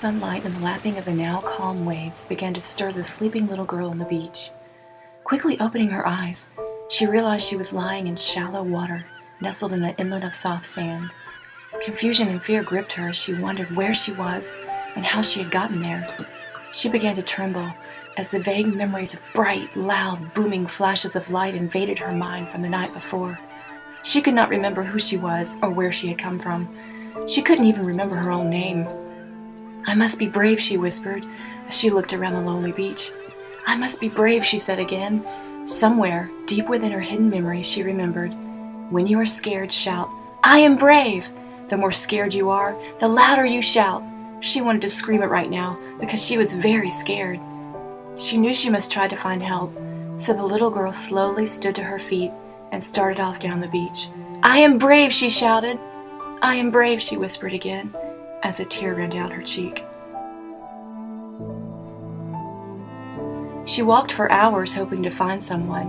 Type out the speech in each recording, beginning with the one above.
sunlight and the lapping of the now calm waves began to stir the sleeping little girl on the beach. Quickly opening her eyes, she realized she was lying in shallow water, nestled in an inlet of soft sand. Confusion and fear gripped her as she wondered where she was and how she had gotten there. She began to tremble as the vague memories of bright, loud, booming flashes of light invaded her mind from the night before. She could not remember who she was or where she had come from. She couldn't even remember her own name. "I must be brave," she whispered as she looked around the lonely beach. "I must be brave," she said again. Somewhere, deep within her hidden memory, she remembered, "When you are scared, shout, 'I am brave!' The more scared you are, the louder you shout." She wanted to scream it right now because she was very scared. She knew she must try to find help, so the little girl slowly stood to her feet and started off down the beach. "I am brave," she shouted. "I am brave," she whispered again as a tear ran down her cheek. She walked for hours hoping to find someone,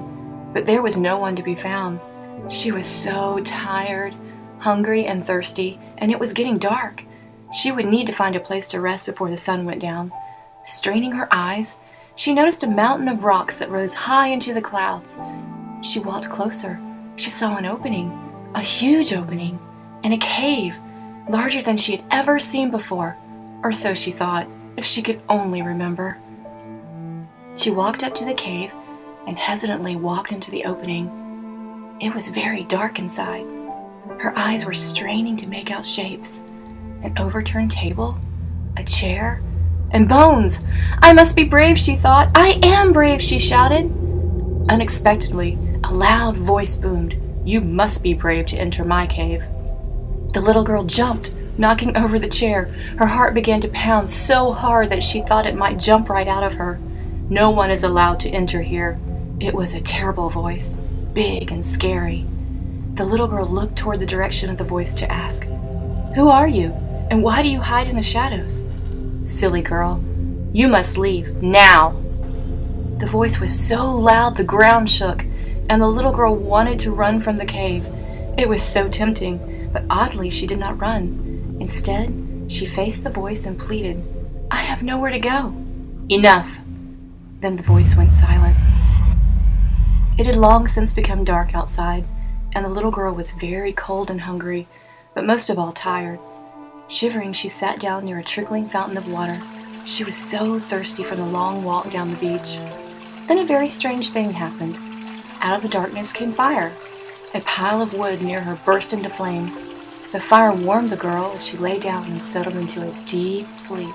but there was no one to be found. She was so tired, hungry, and thirsty, and it was getting dark. She would need to find a place to rest before the sun went down. Straining her eyes, she noticed a mountain of rocks that rose high into the clouds. She walked closer. She saw an opening, a huge opening, and a cave, larger than she had ever seen before, or so she thought, if she could only remember. She walked up to the cave and hesitantly walked into the opening. It was very dark inside. Her eyes were straining to make out shapes. An overturned table, a chair, and bones. "I must be brave," she thought. "I am brave," she shouted. Unexpectedly, a loud voice boomed, "You must be brave to enter my cave." The little girl jumped, knocking over the chair. Her heart began to pound so hard that she thought it might jump right out of her. "No one is allowed to enter here." It was a terrible voice, big and scary. The little girl looked toward the direction of the voice to ask, "Who are you, and why do you hide in the shadows?" "Silly girl, you must leave, now." The voice was so loud the ground shook, and the little girl wanted to run from the cave. It was so tempting, but oddly she did not run. Instead, she faced the voice and pleaded, "I have nowhere to go." "Enough!" Then the voice went silent. It had long since become dark outside, and the little girl was very cold and hungry, but most of all tired. Shivering, she sat down near a trickling fountain of water. She was so thirsty from the long walk down the beach. Then a very strange thing happened. Out of the darkness came fire. A pile of wood near her burst into flames. The fire warmed the girl as she lay down and settled into a deep sleep.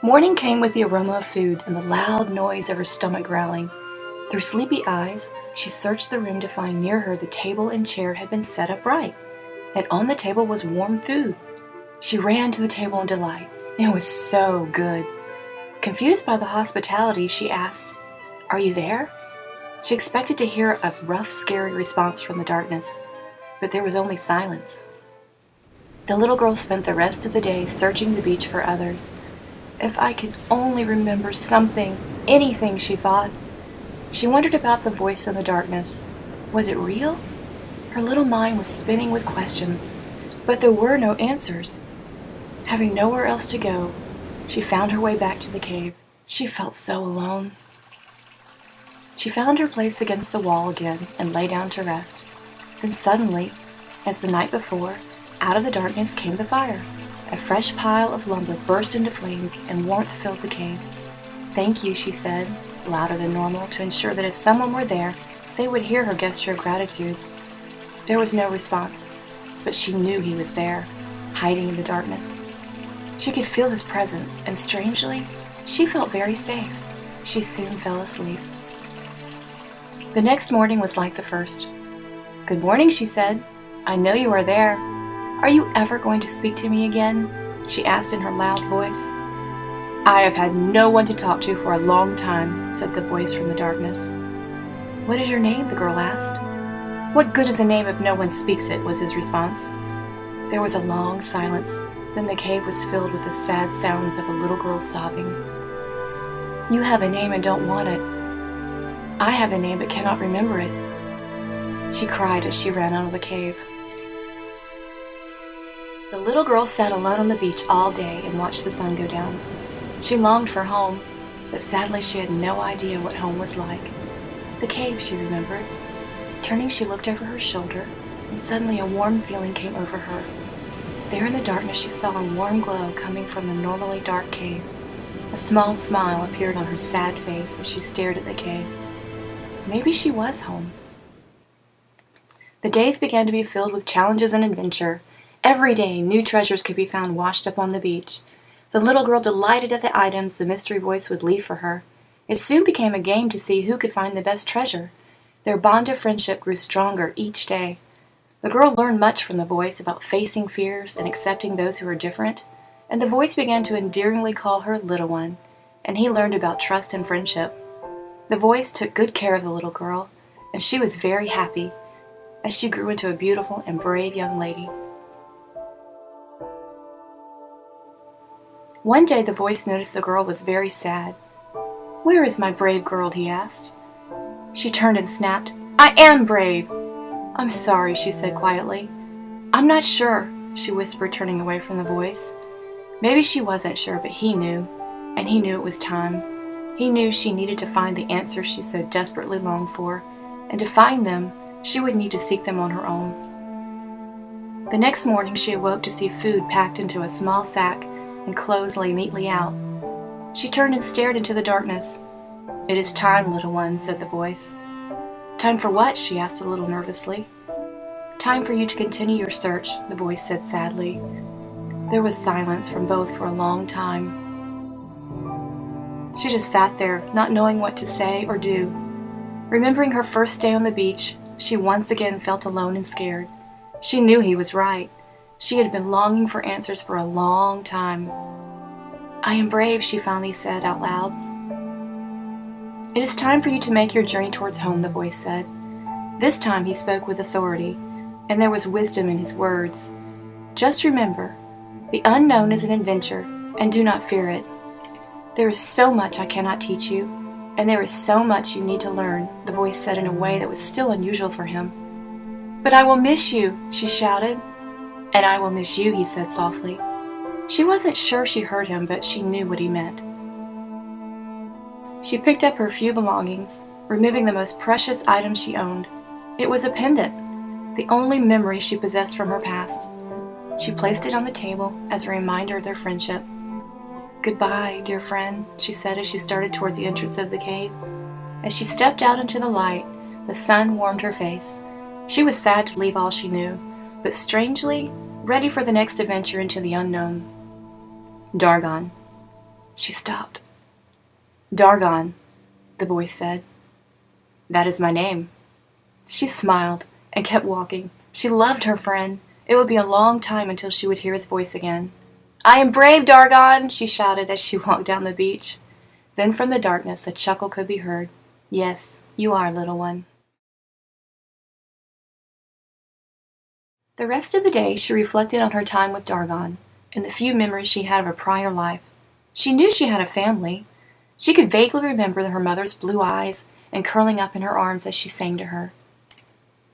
Morning came with the aroma of food and the loud noise of her stomach growling. Through sleepy eyes, she searched the room to find near her the table and chair had been set up right, and on the table was warm food. She ran to the table in delight. It was so good. Confused by the hospitality, she asked, "Are you there?" She expected to hear a rough, scary response from the darkness, but there was only silence. The little girl spent the rest of the day searching the beach for others. "If I could only remember something, anything," she thought. She wondered about the voice in the darkness. Was it real? Her little mind was spinning with questions, but there were no answers. Having nowhere else to go, she found her way back to the cave. She felt so alone. She found her place against the wall again and lay down to rest. Then suddenly, as the night before, out of the darkness came the fire. A fresh pile of lumber burst into flames and warmth filled the cave. "Thank you," she said, louder than normal, to ensure that if someone were there, they would hear her gesture of gratitude. There was no response, but she knew he was there, hiding in the darkness. She could feel his presence, and strangely, she felt very safe. She soon fell asleep. The next morning was like the first. "Good morning," she said. "I know you are there. Are you ever going to speak to me again?" she asked in her loud voice. "I have had no one to talk to for a long time," said the voice from the darkness. "What is your name?" the girl asked. "What good is a name if no one speaks it?" was his response. There was a long silence. Then the cave was filled with the sad sounds of a little girl sobbing. "You have a name and don't want it. I have a name but cannot remember it." she cried as she ran out of the cave. The little girl sat alone on the beach all day and watched the sun go down. She longed for home, but sadly she had no idea what home was like. The cave, she remembered. Turning, she looked over her shoulder, and suddenly a warm feeling came over her. There in the darkness she saw a warm glow coming from the normally dark cave. A small smile appeared on her sad face as she stared at the cave. Maybe she was home. The days began to be filled with challenges and adventure. Every day, new treasures could be found washed up on the beach. The little girl delighted at the items the mystery voice would leave for her. It soon became a game to see who could find the best treasure. Their bond of friendship grew stronger each day. The girl learned much from the voice about facing fears and accepting those who were different, and the voice began to endearingly call her Little One, and he learned about trust and friendship. The voice took good care of the little girl, and she was very happy as she grew into a beautiful and brave young lady. One day the voice noticed the girl was very sad. "Where is my brave girl?" he asked. She turned and snapped, "I am brave!" "I'm sorry," she said quietly. "I'm not sure," she whispered, turning away from the voice. Maybe she wasn't sure, but he knew, and he knew it was time. He knew she needed to find the answers she so desperately longed for, and to find them, she would need to seek them on her own. The next morning she awoke to see food packed into a small sack and clothes lay neatly out. She turned and stared into the darkness. "It is time, little one," said the voice. "Time for what?" she asked a little nervously. "Time for you to continue your search," the voice said sadly. There was silence from both for a long time. She just sat there, not knowing what to say or do. Remembering her first day on the beach, she once again felt alone and scared. She knew he was right. She had been longing for answers for a long time. "I am brave," she finally said out loud. "It is time for you to make your journey towards home," the voice said. This time he spoke with authority, and there was wisdom in his words. "Just remember, the unknown is an adventure, and do not fear it. There is so much I cannot teach you, and there is so much you need to learn," the voice said in a way that was still unusual for him. "But I will miss you," she shouted. "And I will miss you," he said softly. She wasn't sure she heard him, but she knew what he meant. She picked up her few belongings, removing the most precious item she owned. It was a pendant, the only memory she possessed from her past. She placed it on the table as a reminder of their friendship. "Goodbye, dear friend," she said as she started toward the entrance of the cave. As she stepped out into the light, the sun warmed her face. She was sad to leave all she knew, but strangely ready for the next adventure into the unknown. "Dargon." She stopped. "Dargon," the voice said. "That is my name." She smiled and kept walking. She loved her friend. It would be a long time until she would hear his voice again. "I am brave, Dargon," she shouted as she walked down the beach. Then from the darkness a chuckle could be heard. "Yes, you are, little one." The rest of the day she reflected on her time with Dargon and the few memories she had of a prior life. She knew she had a family. She could vaguely remember her mother's blue eyes and curling up in her arms as she sang to her.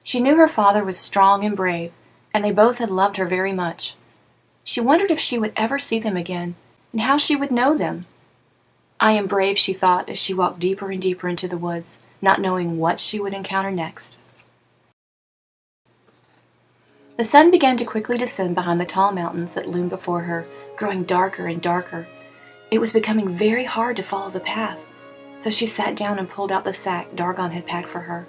She knew her father was strong and brave, and they both had loved her very much. She wondered if she would ever see them again, and how she would know them. "I am brave," she thought as she walked deeper and deeper into the woods, not knowing what she would encounter next. The sun began to quickly descend behind the tall mountains that loomed before her, growing darker and darker. It was becoming very hard to follow the path, so she sat down and pulled out the sack Dargon had packed for her.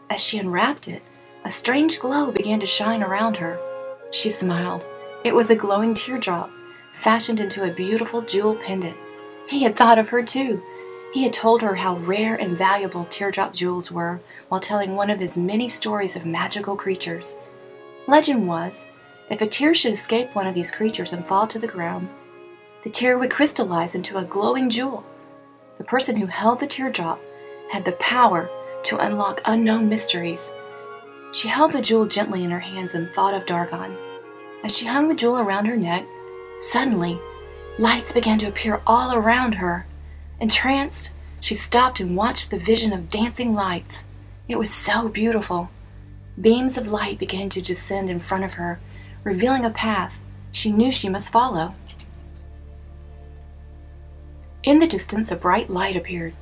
As she unwrapped it, a strange glow began to shine around her. She smiled. It was a glowing teardrop, fashioned into a beautiful jewel pendant. He had thought of her too. He had told her how rare and valuable teardrop jewels were while telling one of his many stories of magical creatures. Legend was, if a tear should escape one of these creatures and fall to the ground, the tear would crystallize into a glowing jewel. The person who held the teardrop had the power to unlock unknown mysteries. She held the jewel gently in her hands and thought of Dargon. As she hung the jewel around her neck, suddenly, lights began to appear all around her. Entranced, she stopped and watched the vision of dancing lights. It was so beautiful. Beams of light began to descend in front of her, revealing a path she knew she must follow. In the distance, a bright light appeared.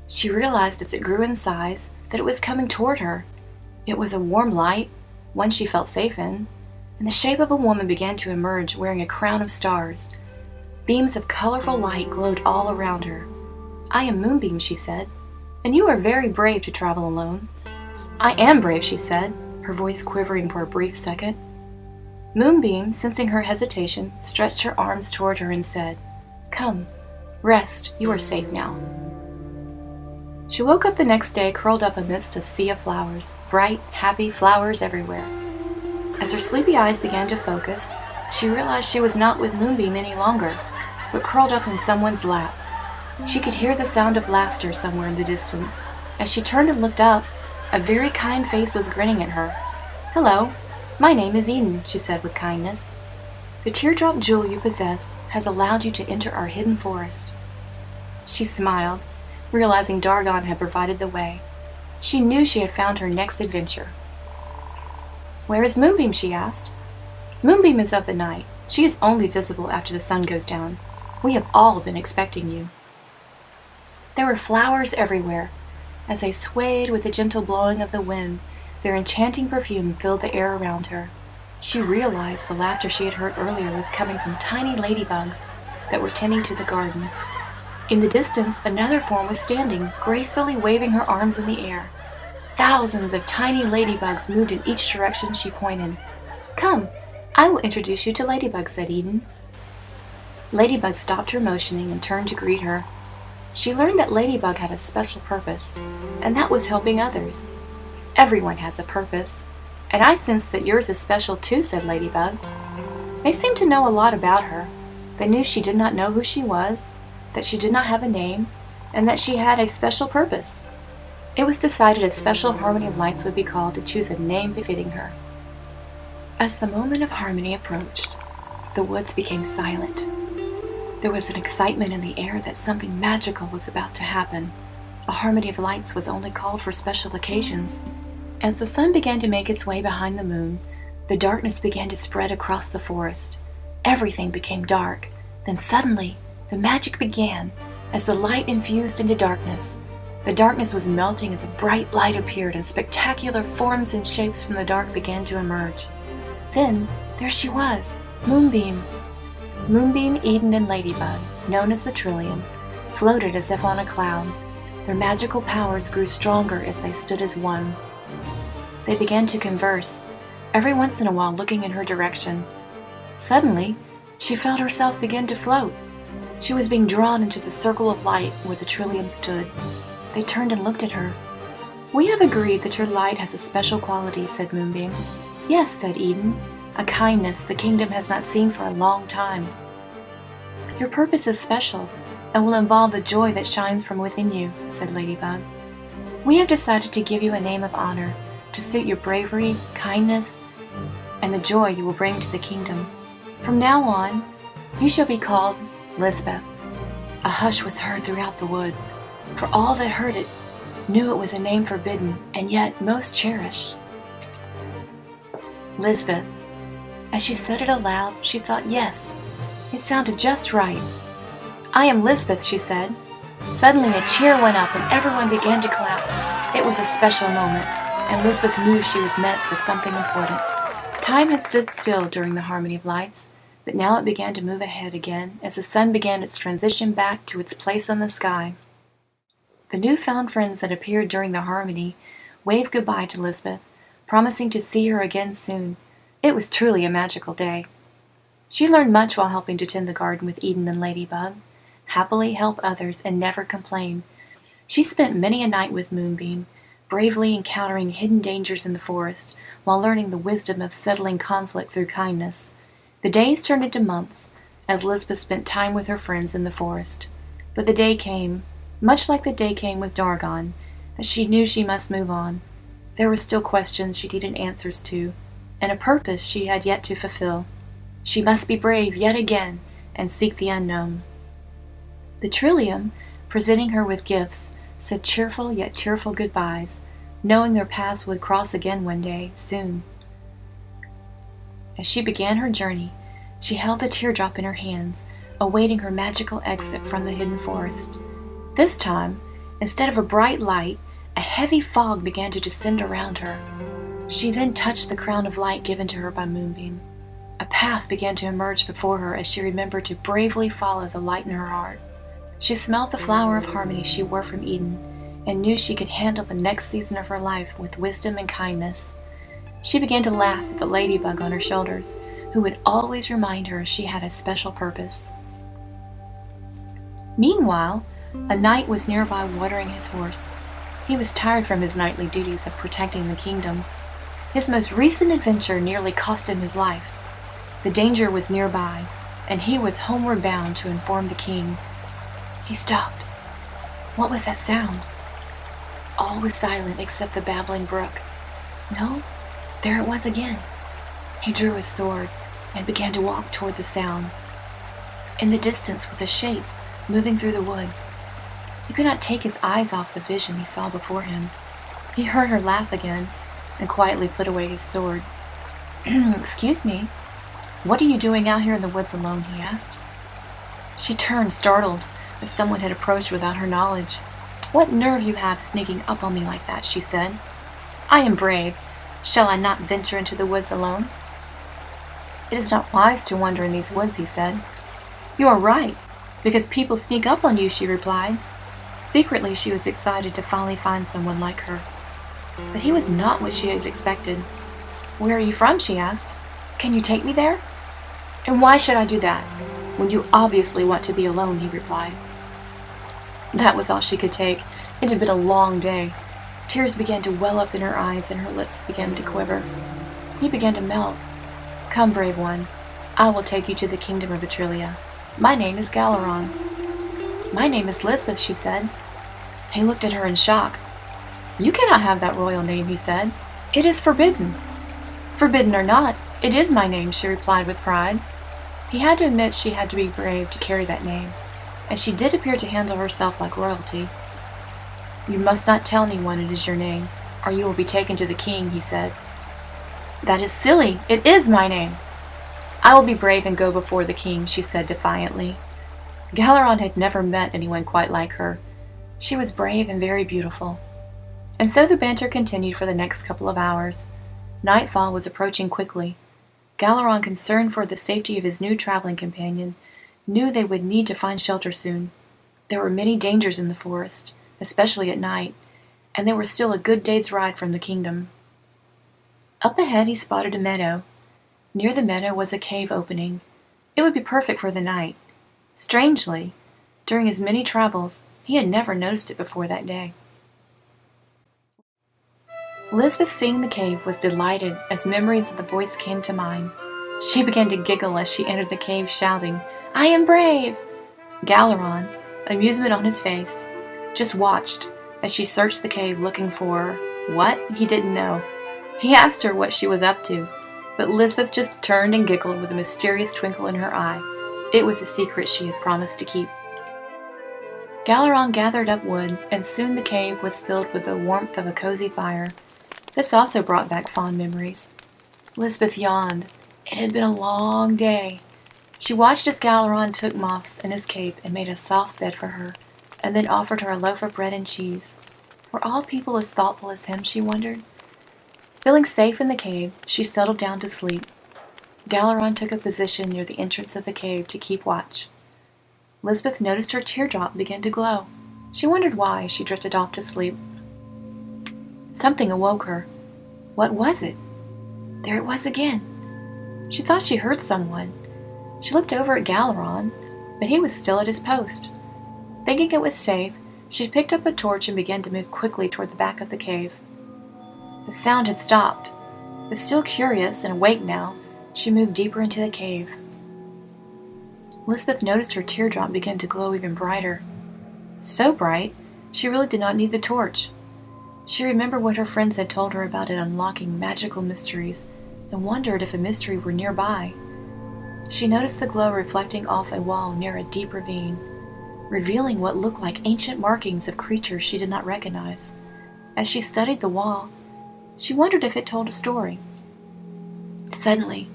She realized as it grew in size that it was coming toward her. It was a warm light, one she felt safe in, and the shape of a woman began to emerge wearing a crown of stars. Beams of colorful light glowed all around her. "I am Moonbeam," she said, "and you are very brave to travel alone." "I am brave," she said, her voice quivering for a brief second. Moonbeam, sensing her hesitation, stretched her arms toward her and said, "Come, rest, you are safe now." She woke up the next day curled up amidst a sea of flowers, bright, happy flowers everywhere. As her sleepy eyes began to focus, she realized she was not with Moonbeam any longer, but curled up in someone's lap. She could hear the sound of laughter somewhere in the distance. As she turned and looked up, a very kind face was grinning at her. "Hello, my name is Eden," she said with kindness. "The teardrop jewel you possess has allowed you to enter our hidden forest." She smiled, realizing Dargon had provided the way. She knew she had found her next adventure. "Where is Moonbeam?" she asked. "Moonbeam is of the night. She is only visible after the sun goes down. We have all been expecting you." There were flowers everywhere. As they swayed with the gentle blowing of the wind, their enchanting perfume filled the air around her. She realized the laughter she had heard earlier was coming from tiny ladybugs that were tending to the garden. In the distance, another form was standing, gracefully waving her arms in the air. Thousands of tiny ladybugs moved in each direction she pointed. "Come, I will introduce you to Ladybug," said Eden. Ladybug stopped her motioning and turned to greet her. She learned that Ladybug had a special purpose, and that was helping others. "Everyone has a purpose, and I sense that yours is special too," said Ladybug. They seemed to know a lot about her. They knew she did not know who she was, that she did not have a name, and that she had a special purpose. It was decided a special Harmony of Lights would be called to choose a name befitting her. As the moment of harmony approached, the woods became silent. There was an excitement in the air that something magical was about to happen. A Harmony of Lights was only called for special occasions. As the sun began to make its way behind the moon, the darkness began to spread across the forest. Everything became dark. Then suddenly, the magic began. As the light infused into darkness, the darkness was melting as a bright light appeared and spectacular forms and shapes from the dark began to emerge. Then, there she was, Moonbeam. Moonbeam, Eden, and Ladybug, known as the Trillium, floated as if on a cloud. Their magical powers grew stronger as they stood as one. They began to converse, every once in a while looking in her direction. Suddenly, she felt herself begin to float. She was being drawn into the circle of light where the Trillium stood. They turned and looked at her. "We have agreed that your light has a special quality," said Moonbeam. "Yes," said Eden, "a kindness the kingdom has not seen for a long time." "Your purpose is special and will involve the joy that shines from within you," said Ladybug. "We have decided to give you a name of honor to suit your bravery, kindness, and the joy you will bring to the kingdom. From now on, you shall be called Lisbeth." A hush was heard throughout the woods, for all that heard it knew it was a name forbidden and yet most cherished. Lisbeth. As she said it aloud, she thought, yes, it sounded just right. "I am Lisbeth," she said. Suddenly a cheer went up and everyone began to clap. It was a special moment, and Lisbeth knew she was meant for something important. Time had stood still during the Harmony of Lights, but now it began to move ahead again as the sun began its transition back to its place in the sky. The newfound friends that appeared during the harmony waved goodbye to Lisbeth, promising to see her again soon. It was truly a magical day. She learned much while helping to tend the garden with Eden and Ladybug, happily help others, and never complain. She spent many a night with Moonbeam, bravely encountering hidden dangers in the forest, while learning the wisdom of settling conflict through kindness. The days turned into months, as Lisbeth spent time with her friends in the forest. But the day came, much like the day came with Dargon, that she knew she must move on. There were still questions she needed answers to, and a purpose she had yet to fulfill. She must be brave yet again and seek the unknown. The Trillium, presenting her with gifts, said cheerful yet tearful goodbyes. knowing their paths would cross again one day, soon. As she began her journey, she held a teardrop in her hands, awaiting her magical exit from the hidden forest. This time, instead of a bright light, a heavy fog began to descend around her. She then touched the crown of light given to her by Moonbeam. A path began to emerge before her as she remembered to bravely follow the light in her heart. She smelled the flower of harmony she wore from Eden, and knew she could handle the next season of her life with wisdom and kindness. She began to laugh at the ladybug on her shoulders, who would always remind her she had a special purpose. Meanwhile, a knight was nearby watering his horse. He was tired from his nightly duties of protecting the kingdom. His most recent adventure nearly cost him his life. The danger was nearby, and he was homeward bound to inform the king. He stopped. What was that sound? All was silent except the babbling brook. No, there it was again. He drew his sword and began to walk toward the sound. In the distance was a shape moving through the woods. He could not take his eyes off the vision he saw before him. He heard her laugh again and quietly put away his sword. "Excuse me, what are you doing out here in the woods alone?" he asked. She turned, startled, as someone had approached without her knowledge. "What nerve you have sneaking up on me like that," she said. "I am brave. Shall I not venture into the woods alone?" "It is not wise to wander in these woods," he said. "You are right, because people sneak up on you," she replied. Secretly, she was excited to finally find someone like her. But he was not what she had expected. "Where are you from?" she asked. "Can you take me there?" "And why should I do that, when you obviously want to be alone?" he replied. That was all she could take. It had been a long day. Tears began to well up in her eyes and her lips began to quiver. He began to melt. "Come, brave one. I will take you to the kingdom of Atrilia. My name is Galaron." "My name is Lisbeth," she said. He looked at her in shock. "You cannot have that royal name," he said. "It is forbidden." "Forbidden or not, it is my name," she replied with pride. He had to admit she had to be brave to carry that name, and she did appear to handle herself like royalty. "You must not tell anyone it is your name, or you will be taken to the king," he said. "That is silly. It is my name." "I will be brave and go before the king," she said defiantly. Galaron had never met anyone quite like her. She was brave and very beautiful. And so the banter continued for the next couple of hours. Nightfall was approaching quickly. Galaron, concerned for the safety of his new traveling companion, knew they would need to find shelter soon. There were many dangers in the forest, especially at night, and they were still a good day's ride from the kingdom. Up ahead he spotted a meadow. Near the meadow was a cave opening. It would be perfect for the night. Strangely, during his many travels, he had never noticed it before that day. Lisbeth, seeing the cave, was delighted as memories of the voice came to mind. She began to giggle as she entered the cave, shouting, "I am brave!" Galaron, amusement on his face, just watched as she searched the cave looking for what? He didn't know. He asked her what she was up to, but Lisbeth just turned and giggled with a mysterious twinkle in her eye. It was a secret she had promised to keep. Galaron gathered up wood, and soon the cave was filled with the warmth of a cozy fire. This also brought back fond memories. Lisbeth yawned. It had been a long day. She watched as Galaron took moss in his cape and made a soft bed for her, and then offered her a loaf of bread and cheese. Were all people as thoughtful as him, she wondered? Feeling safe in the cave, she settled down to sleep. Galaron took a position near the entrance of the cave to keep watch. Lisbeth noticed her teardrop begin to glow. She wondered why. She drifted off to sleep. Something awoke her. What was it? There it was again. She thought she heard someone. She looked over at Galaron, but he was still at his post. Thinking it was safe, she picked up a torch and began to move quickly toward the back of the cave. The sound had stopped, but still curious and awake now, she moved deeper into the cave. Lisbeth noticed her teardrop begin to glow even brighter. So bright, she really did not need the torch. She remembered what her friends had told her about it unlocking magical mysteries, and wondered if a mystery were nearby. She noticed the glow reflecting off a wall near a deep ravine, revealing what looked like ancient markings of creatures she did not recognize. As she studied the wall, she wondered if it told a story. Suddenly,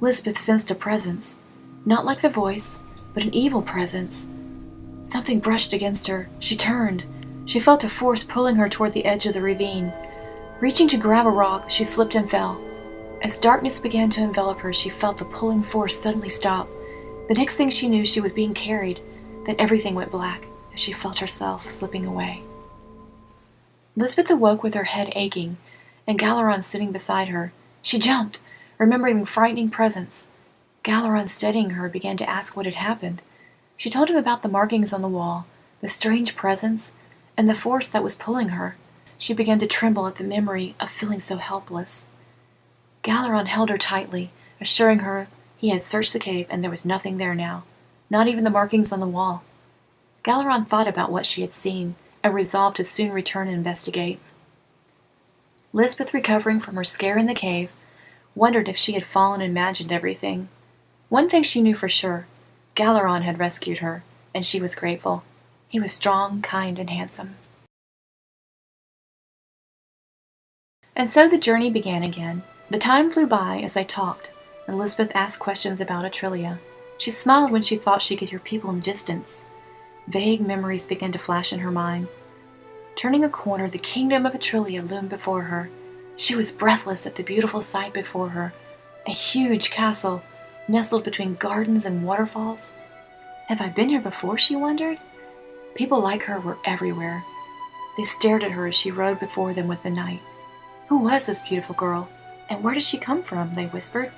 Lisbeth sensed a presence, not like the voice, but an evil presence. Something brushed against her. She turned. She felt a force pulling her toward the edge of the ravine. Reaching to grab a rock, she slipped and fell. As darkness began to envelop her, she felt the pulling force suddenly stop. The next thing she knew, she was being carried. Then everything went black as she felt herself slipping away. Lisbeth awoke with her head aching, and Galaron sitting beside her. She jumped, remembering the frightening presence. Galaron, steadying her, began to ask what had happened. She told him about the markings on the wall, the strange presence, and the force that was pulling her. She began to tremble at the memory of feeling so helpless. Galaron held her tightly, assuring her he had searched the cave and there was nothing there now, not even the markings on the wall. Galaron thought about what she had seen and resolved to soon return and investigate. Lisbeth, recovering from her scare in the cave, wondered if she had fallen and imagined everything. One thing she knew for sure, Galaron had rescued her, and she was grateful. He was strong, kind, and handsome. And so the journey began again. The time flew by as they talked, and Lisbeth asked questions about Atrilia. She smiled when she thought she could hear people in the distance. Vague memories began to flash in her mind. Turning a corner, the kingdom of Atrilia loomed before her. She was breathless at the beautiful sight before her. A huge castle, nestled between gardens and waterfalls. Have I been here before, she wondered? People like her were everywhere. They stared at her as she rode before them with the night. Who was this beautiful girl, and where did she come from, they whispered.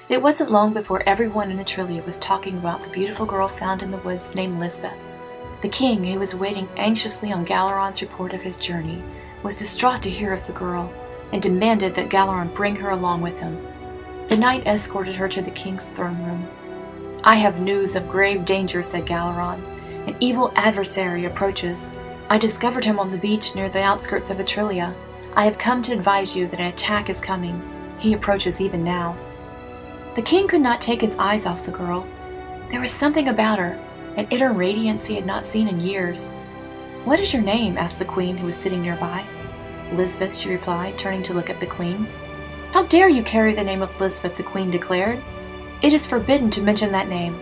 It wasn't long before everyone in Atrilia was talking about the beautiful girl found in the woods named Lisbeth. The king, who was waiting anxiously on Galaron's report of his journey, was distraught to hear of the girl, and demanded that Galaron bring her along with him. The knight escorted her to the king's throne room. I have news of grave danger, said Galaron. An evil adversary approaches. I discovered him on the beach near the outskirts of Atrilia. I have come to advise you that an attack is coming. He approaches even now. The king could not take his eyes off the girl. There was something about her, an inner radiance he had not seen in years. What is your name? Asked the queen, who was sitting nearby. Lisbeth, she replied, turning to look at the queen. How dare you carry the name of Lisbeth, the queen declared. It is forbidden to mention that name.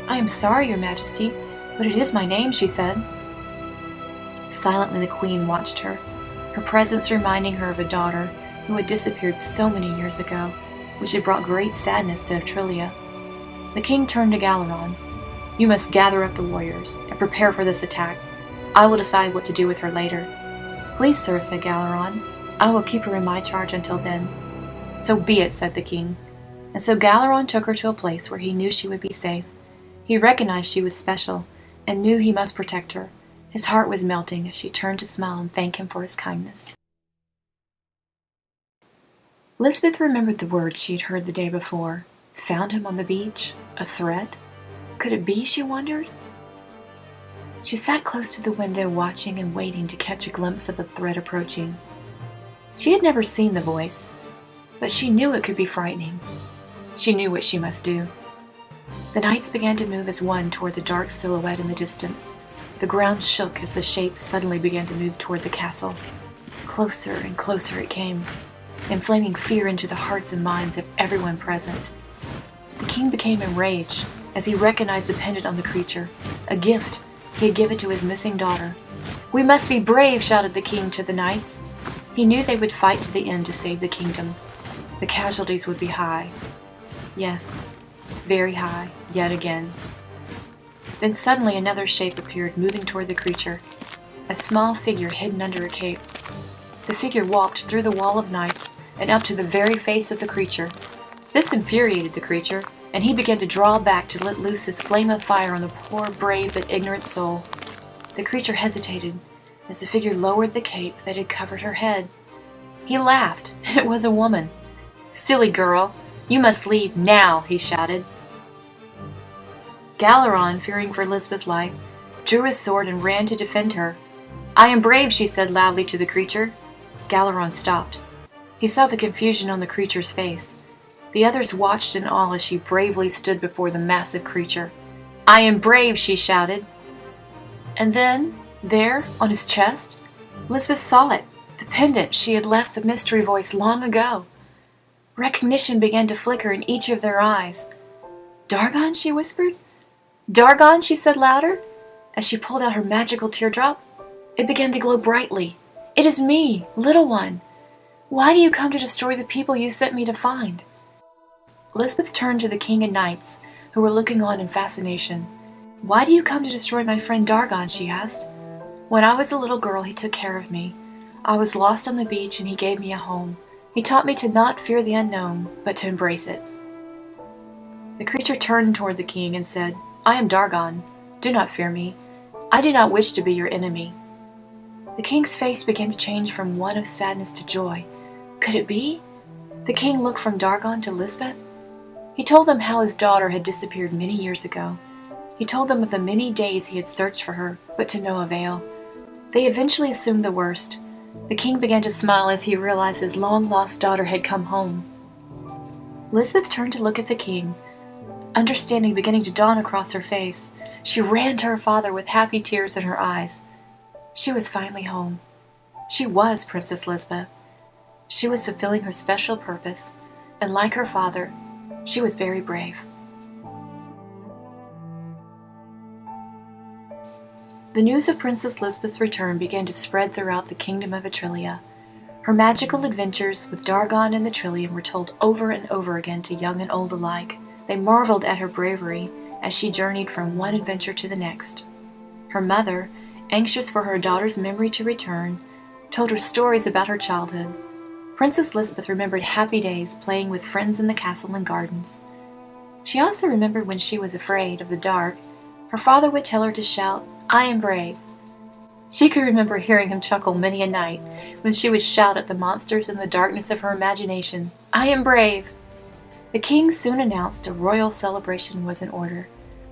I am sorry, your majesty, but it is my name, she said. Silently the queen watched her, her presence reminding her of a daughter who had disappeared so many years ago, which had brought great sadness to Atrilia. The king turned to Galaron. You must gather up the warriors and prepare for this attack. I will decide what to do with her later. Please, sir, said Galaron. I will keep her in my charge until then. So be it, said the king. And so Galaron took her to a place where he knew she would be safe. He recognized she was special and knew he must protect her. His heart was melting as she turned to smile and thank him for his kindness. Lisbeth remembered the words she had heard the day before. Found him on the beach? A threat? Could it be, she wondered? She sat close to the window, watching and waiting to catch a glimpse of the threat approaching. She had never seen the voice, but she knew it could be frightening. She knew what she must do. The knights began to move as one toward the dark silhouette in the distance. The ground shook as the shape suddenly began to move toward the castle. Closer and closer it came, inflaming fear into the hearts and minds of everyone present. The king became enraged as he recognized the pendant on the creature, a gift he had given to his missing daughter. We must be brave, shouted the king to the knights. He knew they would fight to the end to save the kingdom. The casualties would be high. Yes, very high, yet again. Then suddenly another shape appeared, moving toward the creature, a small figure hidden under a cape. The figure walked through the wall of knights and up to the very face of the creature. This infuriated the creature, and he began to draw back to let loose his flame of fire on the poor, brave, but ignorant soul. The creature hesitated as the figure lowered the cape that had covered her head. He laughed. It was a woman. Silly girl, you must leave now, he shouted. Galaron, fearing for Lisbeth's life, drew his sword and ran to defend her. I am brave, she said loudly to the creature. Galaron stopped. He saw the confusion on the creature's face. The others watched in awe as she bravely stood before the massive creature. I am brave, she shouted. And then, there, on his chest, Lisbeth saw it, the pendant she had left the mystery voice long ago. Recognition began to flicker in each of their eyes. "Dargon?" she whispered. "Dargon?" she said louder. As she pulled out her magical teardrop, it began to glow brightly. "It is me, little one. Why do you come to destroy the people you sent me to find?" Lisbeth turned to the king and knights, who were looking on in fascination. "Why do you come to destroy my friend Dargon?" she asked. "When I was a little girl, he took care of me. I was lost on the beach and he gave me a home. He taught me to not fear the unknown, but to embrace it." The creature turned toward the king and said, "I am Dargon. Do not fear me. I do not wish to be your enemy." The king's face began to change from one of sadness to joy. Could it be? The king looked from Dargon to Lisbeth. He told them how his daughter had disappeared many years ago. He told them of the many days he had searched for her, but to no avail. They eventually assumed the worst. The king began to smile as he realized his long-lost daughter had come home. Lisbeth turned to look at the king, understanding beginning to dawn across her face. She ran to her father with happy tears in her eyes. She was finally home. She was Princess Lisbeth. She was fulfilling her special purpose, and like her father, she was very brave. The news of Princess Lisbeth's return began to spread throughout the kingdom of Atrelia. Her magical adventures with Dargon and the Trillium were told over and over again to young and old alike. They marveled at her bravery as she journeyed from one adventure to the next. Her mother, anxious for her daughter's memory to return, told her stories about her childhood. Princess Lisbeth remembered happy days playing with friends in the castle and gardens. She also remembered when she was afraid of the dark, her father would tell her to shout, "I am brave." She could remember hearing him chuckle many a night when she would shout at the monsters in the darkness of her imagination, "I am brave." The king soon announced a royal celebration was in order.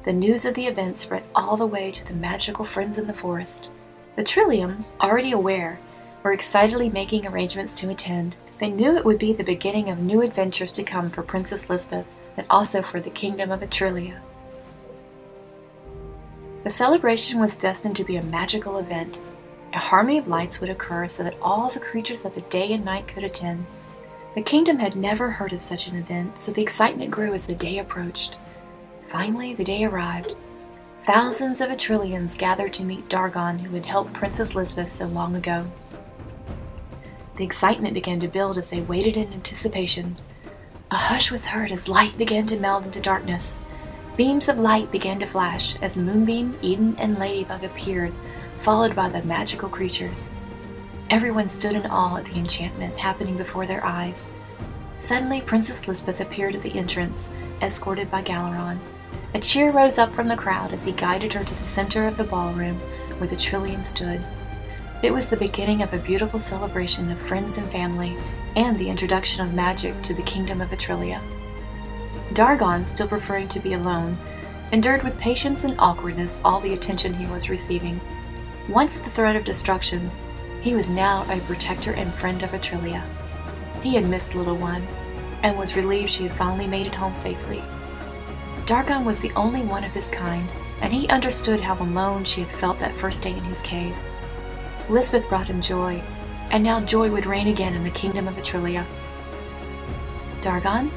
The news of the event spread all the way to the magical friends in the forest. The Trillium, already aware, were excitedly making arrangements to attend. They knew it would be the beginning of new adventures to come for Princess Lisbeth, and also for the kingdom of Atrelia. The celebration was destined to be a magical event. A harmony of lights would occur so that all the creatures of the day and night could attend. The kingdom had never heard of such an event, so the excitement grew as the day approached. Finally, the day arrived. Thousands of Atrillians gathered to meet Dargon, who had helped Princess Lisbeth so long ago. The excitement began to build as they waited in anticipation. A hush was heard as light began to meld into darkness. Beams of light began to flash as Moonbeam, Eden, and Ladybug appeared, followed by the magical creatures. Everyone stood in awe at the enchantment happening before their eyes. Suddenly, Princess Lisbeth appeared at the entrance, escorted by Galaron. A cheer rose up from the crowd as he guided her to the center of the ballroom where the Trillium stood. It was the beginning of a beautiful celebration of friends and family, and the introduction of magic to the kingdom of Atrelia. Dargon, still preferring to be alone, endured with patience and awkwardness all the attention he was receiving. Once the threat of destruction, he was now a protector and friend of Atrelia. He had missed Little One, and was relieved she had finally made it home safely. Dargon was the only one of his kind, and he understood how alone she had felt that first day in his cave. Lisbeth brought him joy, and now joy would reign again in the kingdom of Atrelia. "Dargon?"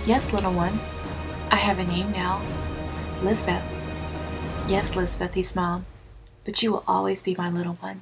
"Yes, Little One. I have a name now. Lisbeth." "Yes, Lisbeth," he smiled, "but you will always be my little one."